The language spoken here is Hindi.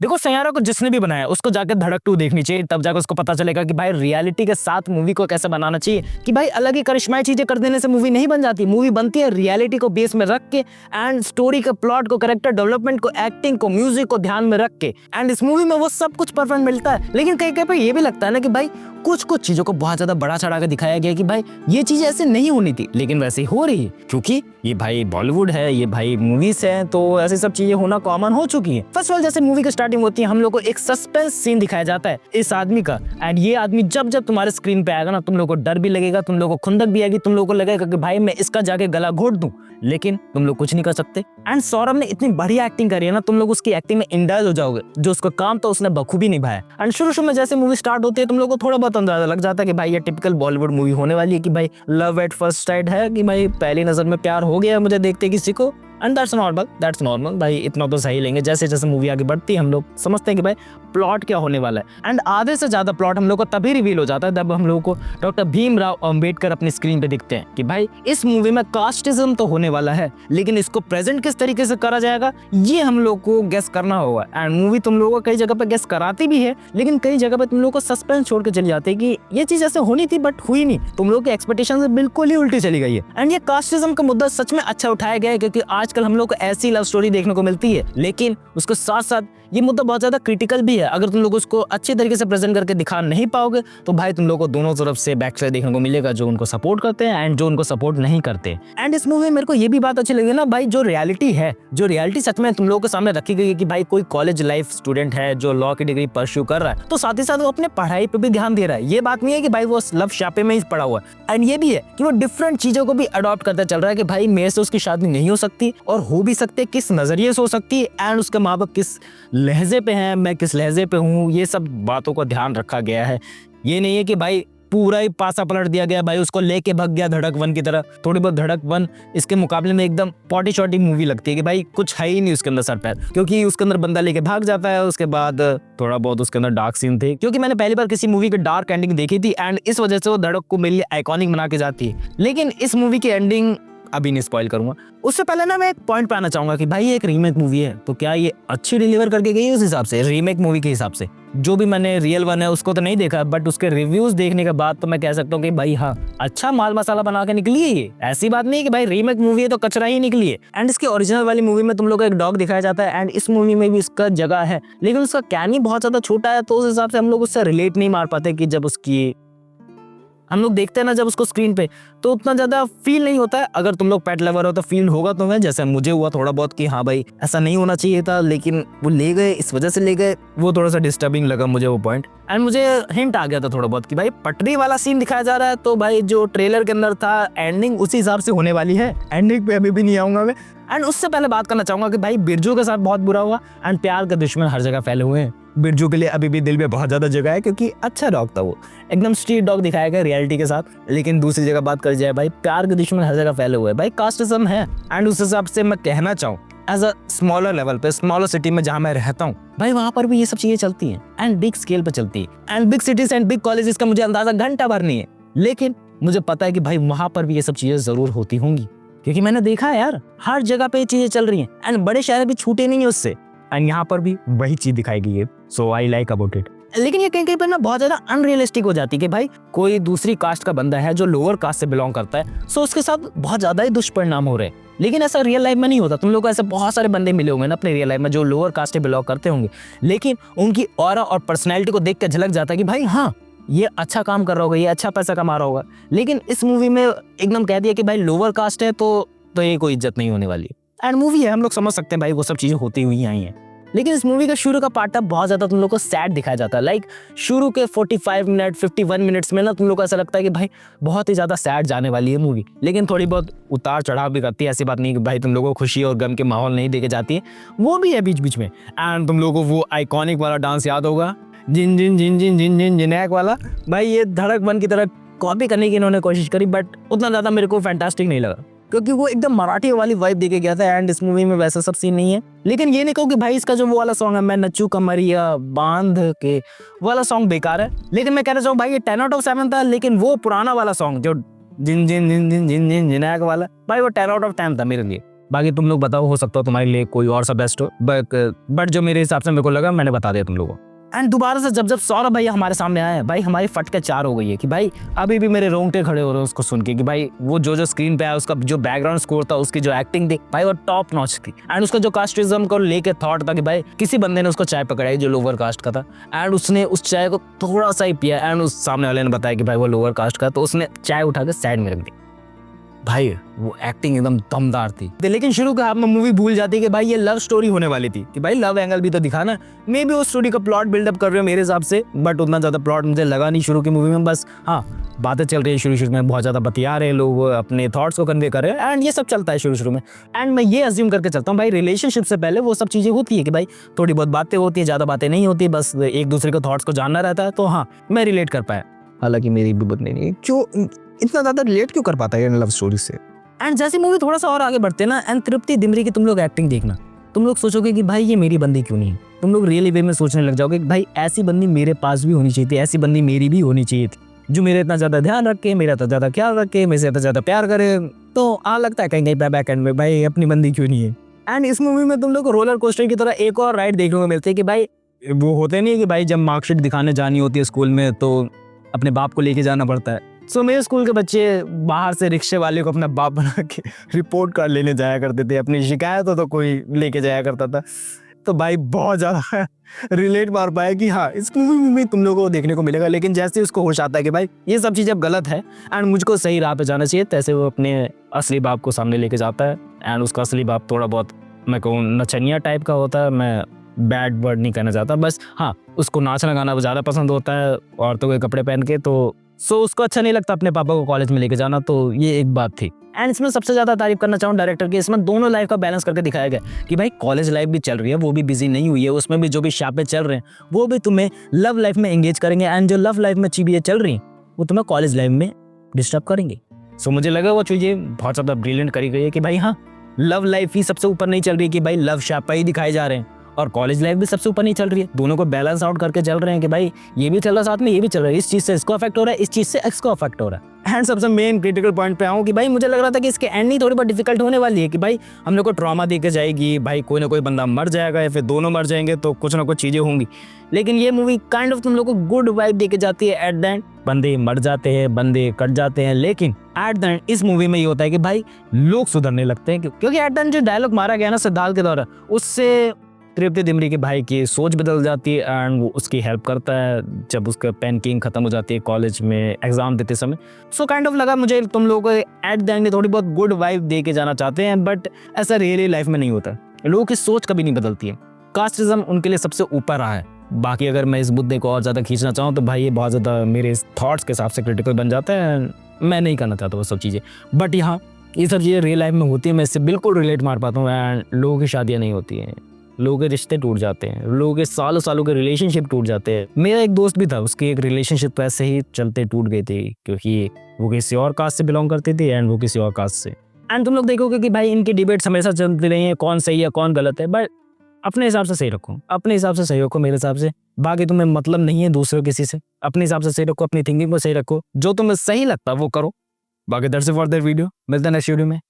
देखो सैयारा को जिसने भी बनाया उसको जाकर धड़क 2 देखनी चाहिए, तब जाकर उसको पता चलेगा कि भाई रियलिटी के साथ मूवी को कैसे बनाना चाहिए, कि भाई अलग ही करिश्माई चीजें कर देने से मूवी नहीं बन जाती। मूवी बनती है रियलिटी को बेस में रख के एंड स्टोरी के प्लॉट को, कैरेक्टर डेवलपमेंट को, एक्टिंग को, म्यूजिक को ध्यान में रख के, एंड इस मूवी में वो सब कुछ परफेक्ट मिलता है। लेकिन कहीं कहीं पे ये भी लगता है ना कि भाई कुछ कुछ चीजों को बहुत ज्यादा बड़ा चढ़ा के दिखाया गया कि भाई ये चीज ऐसे नहीं होनी थी, लेकिन वैसे ही हो रही है क्योंकि ये भाई बॉलीवुड है, ये भाई मूवीज है, तो ऐसी सब चीजें होना कॉमन हो चुकी है। फर्स्ट ऑफ ऑल जैसे मूवी की स्टार्टिंग होती है, हम लोग को एक सस्पेंस सीन दिखाया जाता है इस आदमी का, एंड ये आदमी जब जब तुम्हारे स्क्रीन पे आएगा ना, तुम लोग को डर भी लगेगा, तुम लोग को खुंदक भी आएगी, तुम लोग को लगेगा कि भाई मैं इसका जाके गला घोट दूं, लेकिन तुम लोग कुछ नहीं कर सकते। एंड सौरभ ने इतनी बढ़िया एक्टिंग करी है ना, तुम लोग उसकी एक्टिंग में इंडल्ज हो जाओगे। जो उसका काम था उसने बखूबी निभाया। एंड शुरू में जैसे मूवी स्टार्ट होती है, तुम लोग को थोड़ा बहुत अंदाजा लग जाता है कि भाई ये टिपिकल बॉलीवुड मूवी होने वाली है, कि भाई लव एट फर्स्ट साइट है, कि भाई पहली नजर में प्यार हो गया मुझे देखते किसी को, एंड दैट्स नॉर्मल भाई, इतना तो सही लेंगे। जैसे जैसे मूवी आगे बढ़ती है हम लोग समझते हैं कि भाई प्लॉट क्या होने वाला है, एंड आधे से ज्यादा प्लॉट हम लोग को तभी रिवील हो जाता है जब हम लोग को डॉक्टर भीमराव अंबेडकर अपनी स्क्रीन पे दिखते हैं कि भाई इस मूवी में कास्टिज्म तो होने वाला है, लेकिन इसको प्रेजेंट किस तरीके से करा जाएगा ये हम लोग को गेस करना होगा। एंड मूवी तुम लोगों को कई जगह पे गेस कराती भी है, लेकिन कई जगह पे तुम लोग को सस्पेंस छोड़ के चली जाती है कि ये चीज ऐसे होनी थी बट हुई नहीं, तुम लोग की एक्सपेक्टेशन से बिल्कुल ही उल्टी चली गई है। एंड ये कास्टिज्म का मुद्दा सच में अच्छा उठाया गया है, क्योंकि आजकल हम लोग को ऐसी लव स्टोरी देखने को मिलती है, लेकिन उसके साथ साथ ये मुद्दा बहुत ज्यादा क्रिटिकल भी है। अगर तुम लोग उसको अच्छे तरीके से प्रेजेंट करके दिखा नहीं पाओगे तो भाई तुम लोग को दोनों तरफ से बैक साइड देखने को मिलेगा, जो उनको सपोर्ट करते हैं एंड जो उनको सपोर्ट नहीं करते। एंड इस मूवी में मेरे को ये भी बात अच्छी लगी ना भाई, जो रियलिटी सच में तुम लोगों के सामने रखी गई है कि भाई कोई कॉलेज लाइफ स्टूडेंट है जो लॉ की डिग्री परस्यू कर रहा है, तो साथ ही साथ वो अपने पढ़ाई पे भी ध्यान दे रहा है। ये बात नहीं है कि भाई वो लव शापे में ही पड़ा हुआ है। एंड ये भी है कि वो डिफरेंट चीजों को भी अडॉप्ट करता चल रहा है कि भाई मेरे से उसकी शादी नहीं हो सकती और हो भी सकती है, किस नजरिए से हो सकती है, एंड उसके माँ बाप किस लहजे पे हैं, मैं किस लहजे पे हूँ, ये सब बातों को ध्यान रखा गया है। ये नहीं है कि भाई पूरा ही पासा पलट दिया गया, भाई उसको लेके भाग गया धड़क 1 की तरह। थोड़ी बहुत धड़क 1 इसके मुकाबले में एकदम पॉटी शॉटी मूवी लगती है कि भाई कुछ है ही नहीं उसके अंदर सर पैर, क्योंकि उसके अंदर बंदा लेके भाग जाता है, उसके बाद थोड़ा बहुत उसके अंदर डार्क सीन थे, क्योंकि मैंने पहली बार किसी मूवी की डार्क एंडिंग देखी थी एंड इस वजह से वो धड़क को मेरे लिए आइकॉनिक बना के जाती है। लेकिन इस मूवी की एंडिंग अभी नहीं स्पॉइल करूंगा, उससे पहले ना मैं एक पॉइंट पे आना चाहूंगा कि भाई ये एक रीमेक मूवी है, तो क्या ये अच्छी डिलीवर करके गई है उस हिसाब से, रीमेक मूवी के हिसाब से। जो भी मैंने रियल 1 है उसको तो नहीं देखा, बट उसके रिव्यूज देखने के बाद तो मैं कह सकता हूँ कि भाई हाँ अच्छा माल मसाला बना के निकली है ये। ऐसी बात नहीं है कि भाई रीमेक मूवी है तो कचरा ही निकली है। एंड इसकी ओरिजिनल वाली मूवी में तुम लोग को एक डॉग दिखाया जाता है एंड इस मूवी में भी इसका जगह है, लेकिन उसका कैन ही बहुत ज्यादा छोटा है, तो उस हिसाब से हम लोग उससे रिलेट नहीं मार पाते कि जब उसकी हम लोग देखते हैं ना जब उसको स्क्रीन पे, तो उतना ज्यादा फील नहीं होता है। अगर तुम लोग पेट लवर हो तो फील होगा तुम्हें, जैसे मुझे हुआ थोड़ा बहुत कि हाँ भाई ऐसा नहीं होना चाहिए था, लेकिन वो ले गए, इस वजह से ले गए, वो थोड़ा सा डिस्टर्बिंग लगा मुझे वो पॉइंट। एंड मुझे हिंट आ गया था थोड़ा बहुत कि भाई पटरी वाला सीन दिखाया जा रहा है, तो भाई जो ट्रेलर के अंदर था एंडिंग उसी हिसाब से होने वाली है। एंडिंग पे अभी भी नहीं आऊंगा मैं। एंड उससे पहले बात करना चाहूंगा कि भाई बिरजू के साथ बहुत बुरा हुआ, एंड प्यार के दुश्मन हर जगह फैले हुए हैं। बिरजू के लिए अभी भी दिल में बहुत ज्यादा जगह है, क्योंकि अच्छा डॉग था वो, एकदम स्ट्रीट डॉग दिखाया गया रियलिटी के साथ। लेकिन दूसरी जगह बात कर जाए भाई, प्यार के दुश्मन हर जगह फैले हुए हैं, भाई कास्टिज्म है। एंड उस हिसाब से मैं कहना चाहूँ एज अ स्मॉलर लेवल पे, स्मॉलर सिटी में जहाँ मैं रहता हूँ भाई, वहाँ पर भी ये सब चीजें चलती हैं एंड बिग स्केल पे चलती है। And big cities and big colleges का मुझे अंदाजा घंटा भर नहीं है, लेकिन मुझे पता है कि भाई वहाँ पर भी ये सब चीजें जरूर होती होंगी, क्योंकि मैंने देखा है यार हर जगह पे ये चीजें चल रही हैं एंड बड़े शहर भी छूटे नहीं है उससे। एंड यहाँ पर भी वही चीज दिखाई गई है, सो आई लाइक अबाउट इट। लेकिन ये कहीं कहीं पर ना बहुत ज्यादा अनरियलिस्टिक हो जाती है कि भाई कोई दूसरी कास्ट का बंदा है जो लोअर कास्ट से बिलोंग करता है, सो उसके साथ बहुत ज्यादा ही दुष्परिणाम हो रहे हैं। लेकिन ऐसा रियल लाइफ में नहीं होता। तुम लोग को ऐसे बहुत सारे बंदे मिले होंगे ना अपने रियल लाइफ में जो लोअर कास्ट से बिलोंग करते होंगे, लेकिन उनकी ऑरा और पर्सनैलिटी को देख कर झलक जाता है कि भाई हाँ ये अच्छा काम कर रहा होगा, ये अच्छा पैसा कमा रहा होगा। लेकिन इस मूवी में एकदम कह दिया कि भाई लोअर कास्ट है तो ये कोई इज्जत नहीं होने वाली। एंड मूवी है, हम लोग समझ सकते हैं भाई वो सब चीजें होती हुई आई हैं। लेकिन इस मूवी का शुरू का पार्ट अब बहुत ज्यादा तुम लोग को सैड दिखाया जाता है। लाइक शुरू के 45 मिनट 51 मिनट्स में ना तुम लोग को ऐसा लगता है कि भाई बहुत ही ज्यादा सैड जाने वाली है मूवी, लेकिन थोड़ी बहुत उतार चढ़ाव भी करती है। ऐसी बात नहीं कि भाई तुम लोगों को खुशी और गम के माहौल नहीं देके जाती है, वो भी है बीच बीच में। एंड तुम लोगों को वो आइकॉनिक वाला डांस याद होगा, जिन जिन जिन जिन जिन जिन जिनैक वाला, भाई ये धड़क 1 की तरह कॉपी करने की इन्होंने कोशिश करी, बट उतना ज्यादा मेरे को फैंटास्टिक नहीं लगा, क्योंकि वो एकदम मराठी वाली वाइब देके गया था। एंड इस मूवी में वैसा सब सीन नहीं है। लेकिन ये नहीं कहूँ कि भाई इसका जो वो वाला सॉन्ग है मैं नच्चू कमरिया बांध के वाला सॉन्ग बेकार है, लेकिन मैं कहना चाहूँ भाई ये 10 out of 7 था। लेकिन वो पुराना वाला सॉन्ग जो जिन जिन जिन जिन जिन जिन जिनैक वाला, भाई वो 10 out of 10 था मेरे लिए। बाकी तुम लोग बताओ, हो सकता हो तुम्हारे लिए कोई और सा बेस्ट हो, बट जो मेरे हिसाब से मेरे को लगा मैंने बता दिया तुम लोगों को। एंड दोबारा से जब सौरभ भैया हमारे सामने आए भाई, हमारी फट के चार हो गई है कि भाई अभी भी मेरे रोंगटे खड़े हो रहे हैं उसको सुन के कि भाई वो जो स्क्रीन पे आया, उसका जो बैकग्राउंड स्कोर था, उसकी जो एक्टिंग थी भाई वो टॉप नॉच थी। एंड उसका जो कास्टिज्म को लेके थॉट था कि भाई किसी बंदे ने उसको चाय पकड़ाई जो लोअर कास्ट का था, एंड उसने उस चाय को थोड़ा सा ही पिया, एंड उस सामने वाले ने बताया कि भाई वो लोअर कास्ट का, तो उसने चाय उठा के साइड में रख दी। भाई वो एक्टिंग एकदम दमदार थी। लेकिन शुरू का में मूवी भूल जाती है कि भाई ये लव स्टोरी होने वाली थी, कि भाई लव एंगल भी तो दिखाना। मे भी उस स्टोरी का प्लॉट बिल्डअप कर रहे हो मेरे हिसाब से, बट उतना ज्यादा प्लॉट मुझे लगा नहीं शुरू की मूवी में। बस हाँ, बातें चल रही है शुरू में, बहुत ज्यादा बतिया रहे हैं लोग, अपने थॉट्स को कन्वे कर रहे हैं, एंड ये सब चलता है शुरू में। एंड मैं ये अज्यूम करके चलता हूँ भाई रिलेशनशिप से पहले वो सब चीजें होती है कि भाई थोड़ी बहुत बातें होती है, ज्यादा बातें नहीं होती, बस एक दूसरे के थॉट्स को जानना रहता है। तो हाँ, मैं रिलेट कर पाया, हालांकि मेरी भी बदली नहीं, क्यों इतना ज्यादा रिलेट क्यों कर पाता है लव स्टोरी से। एंड जैसे मूवी थोड़ा सा और आगे बढ़ते ना, एंड तृप्ति डिमरी की तुम लोग एक्टिंग देखना, तुम लोग सोचोगे कि भाई ये मेरी बंदी क्यों नहीं है। तुम लोग रियली वे में सोचने लग जाओगे कि भाई ऐसी बंदी मेरे पास भी होनी चाहिए थी, ऐसी बंदी मेरी भी होनी चाहिए थी, जो मेरे इतना ज्यादा ध्यान रखे, मेरा इतना ज्यादा ख्याल रखे, मेरे से इतना ज्यादा प्यार करे। तो लगता है कहीं कहीं बैक एंड में भाई अपनी बंदी क्यों नहीं है। एंड इस मूवी में तुम लोग को रोलर कोस्टर की तरह एक और राइड देखने को मिलती है कि भाई वो होते नहीं कि भाई जब मार्कशीट दिखाने जानी होती है स्कूल में तो अपने बाप को लेके जाना पड़ता है। सो मेरे स्कूल के बच्चे बाहर से रिक्शे वाले को अपना बाप बना के रिपोर्ट कार्ड लेने जाया करते थे, अपनी शिकायत हो तो कोई लेके जाया करता था। तो भाई बहुत ज़्यादा रिलेट मार पाया कि हाँ इस मूवी में तुम लोगों को देखने को मिलेगा। लेकिन जैसे उसको होश आता है कि भाई ये सब चीज़ अब गलत है एंड मुझको सही राह पे जाना चाहिए, तैसे वो अपने असली बाप को सामने लेके जाता है। एंड उसका असली बाप थोड़ा बहुत मैं कहूँ नचनिया टाइप का होता है, मैं बैड वर्ड नहीं कहना चाहता, बस हाँ उसको नाचना गाना ज़्यादा पसंद होता है औरतों के कपड़े पहन के, तो सो उसको अच्छा नहीं लगता अपने पापा को कॉलेज में लेके जाना। तो ये एक बात थी। एंड इसमें सबसे ज़्यादा तारीफ करना चाहूँ डायरेक्टर की, इसमें दोनों लाइफ का बैलेंस करके दिखाया गया कि भाई कॉलेज लाइफ भी चल रही है, वो भी बिजी नहीं हुई है, उसमें भी जो भी शापे चल रहे हैं वो भी तुम्हें लव लाइफ में एंगेज करेंगे, एंड जो लव लाइफ में चीज़ें चल रही हैं वो तुम्हें कॉलेज लाइफ में डिस्टर्ब करेंगे। सो मुझे लगा वो चीज़ें बहुत ज़्यादा ब्रिलियंट करी गई है कि भाई हाँ लव लाइफ ही सबसे ऊपर नहीं चल रही है कि भाई लव शापा ही दिखाए जा रहे हैं, और कॉलेज लाइफ भी सबसे ऊपर नहीं चल रही है, दोनों को बैलेंस आउट करके चल रहे हैं कि भाई ये भी चल रहा है साथ में ये भी चल रहा है, इस चीज़ से इसको अफेक्ट हो रहा है, इस चीज़ से इसको अफेक्ट हो रहा है। एंड सबसे मेन क्रिटिकल पॉइंट पे आऊँ कि भाई मुझे लग रहा था कि इसके एंडिंग थोड़ी बहुत डिफिकल्ट होने वाली है कि भाई हम लोग को ट्रॉमा देके जाएगी, भाई कोई ना कोई बंदा मर जाएगा या फिर दोनों मर जाएंगे, तो कुछ ना कुछ चीज़ें होंगी। लेकिन ये मूवी काइंड ऑफ तुम लोग को गुड वाइब देके जाती है। एट द एंड बंदे मर जाते हैं, बंदे कट जाते हैं, लेकिन एट द एंड इस मूवी में ये होता है कि भाई लोग सुधरने लगते हैं, क्योंकि एट द एंड जो डायलॉग मारा गया ना सिद्धार्थ के द्वारा, उससे तृप्ति डिमरी के भाई की सोच बदल जाती है एंड वो उसकी हेल्प करता है जब उसका पेन किंग खत्म हो जाती है कॉलेज में एग्जाम देते समय। सो काइंड ऑफ लगा मुझे तुम लोगों को एट द एंड थोड़ी बहुत गुड वाइब दे के जाना चाहते हैं, बट ऐसा रियली लाइफ में नहीं होता। लोगों की सोच कभी नहीं बदलती है, कास्टिज्म उनके लिए सबसे ऊपर रहा है। बाकी अगर मैं इस मुद्दे को और ज़्यादा खींचना चाहूँ तो भाई ये बहुत ज़्यादा मेरे थॉट्स के हिसाब से क्रिटिकल बन जाता है, मैं नहीं करना चाहता वो सब चीज़ें। बट यहाँ ये सब चीज़ें रियल लाइफ में होती है, मैं इससे बिल्कुल रिलेट मार पाता हूँ। एंड लोगों की शादियाँ नहीं होती हैं, लोगों के रिश्ते टूट जाते हैं, लोगों के सालों सालों के रिलेशनशिप टूट जाते हैं। मेरा एक दोस्त भी था, उसकी एक रिलेशनशिप तो ऐसे ही चलते टूट गई थी क्योंकि वो किसी और कास्ट से बिलोंग करती थी एंड वो किसी और कास्ट से। एंड तुम लोग देखोगे कि भाई इनकी डिबेट्स हमेशा चलती रही है कौन सही है कौन गलत है, बट अपने हिसाब से सही रखो, अपने हिसाब से सही रखो मेरे हिसाब से। बाकी तुम्हें मतलब नहीं है दूसरे किसी से, अपने हिसाब से सही रखो, अपनी थिंकिंग को सही रखो, जो तुम्हें सही लगता है वो करो। बाकी that's it for that video, मिलते हैं नेक्स्ट वीडियो में।